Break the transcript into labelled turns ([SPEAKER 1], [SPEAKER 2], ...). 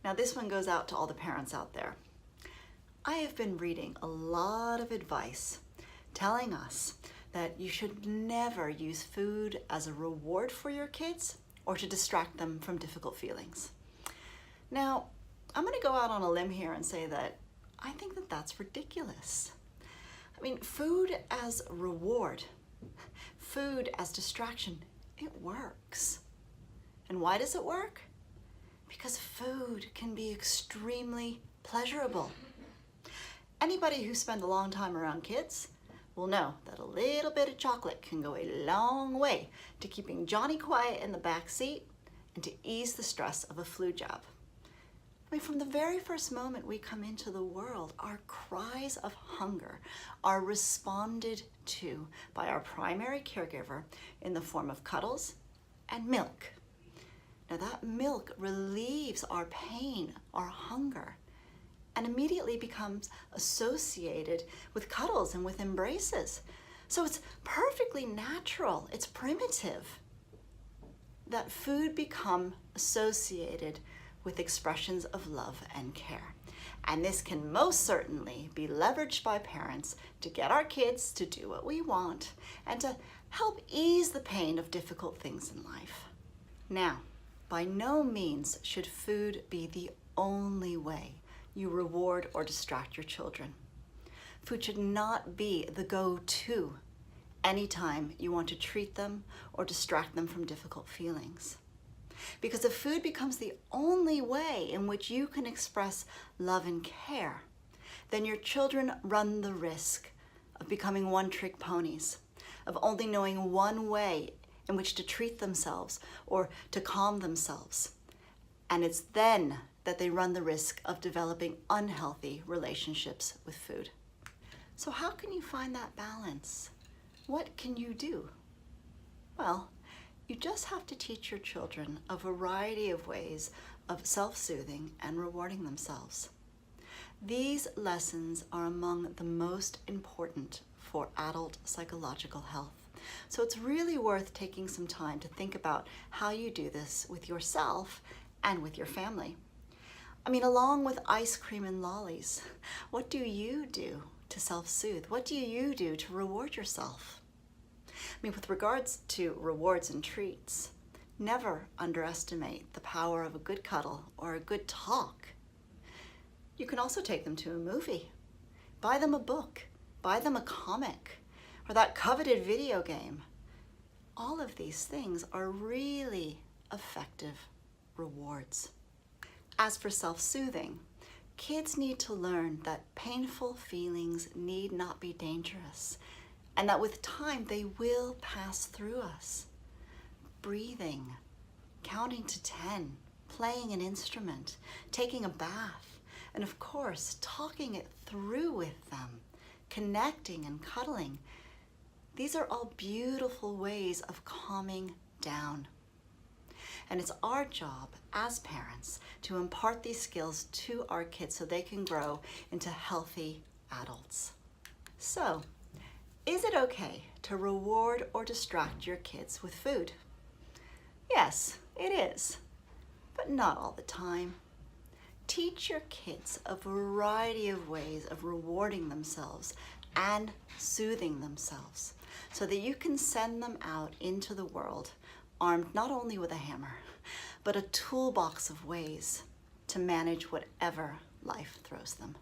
[SPEAKER 1] Now this one goes out to all the parents out there. I have been reading a lot of advice telling us that you should never use food as a reward for your kids or to distract them from difficult feelings. Now, I'm going to go out on a limb here and say that I think that that's ridiculous. I mean, food as reward, food as distraction, it works. And why does it work? Because food can be extremely pleasurable. Anybody who spent a long time around kids will know that a little bit of chocolate can go a long way to keeping Johnny quiet in the back seat and to ease the stress of a flu jab. I mean, from the very first moment we come into the world, our cries of hunger are responded to by our primary caregiver in the form of cuddles and milk. Now that milk relieves our pain, our hunger, and immediately becomes associated with cuddles and with embraces. So it's perfectly natural, it's primitive, that food become associated with expressions of love and care. And this can most certainly be leveraged by parents to get our kids to do what we want and to help ease the pain of difficult things in life. Now, by no means should food be the only way you reward or distract your children. Food should not be the go-to anytime you want to treat them or distract them from difficult feelings. Because if food becomes the only way in which you can express love and care, then your children run the risk of becoming one-trick ponies, of only knowing one way in which to treat themselves or to calm themselves. And it's then that they run the risk of developing unhealthy relationships with food. So how can you find that balance? What can you do? Well, you just have to teach your children a variety of ways of self-soothing and rewarding themselves. These lessons are among the most important for adult psychological health. So it's really worth taking some time to think about how you do this with yourself and with your family. I mean, along with ice cream and lollies, what do you do to self-soothe? What do you do to reward yourself? I mean, with regards to rewards and treats, never underestimate the power of a good cuddle or a good talk. You can also take them to a movie, buy them a book, buy them a comic, or that coveted video game. All of these things are really effective rewards. As for self-soothing, kids need to learn that painful feelings need not be dangerous, and that with time they will pass through us. Breathing, counting to 10, playing an instrument, taking a bath, and of course, talking it through with them, connecting and cuddling. These are all beautiful ways of calming down. And it's our job as parents to impart these skills to our kids so they can grow into healthy adults. So, is it okay to reward or distract your kids with food? Yes, it is, but not all the time. Teach your kids a variety of ways of rewarding themselves and soothing themselves so that you can send them out into the world armed not only with a hammer, but a toolbox of ways to manage whatever life throws them.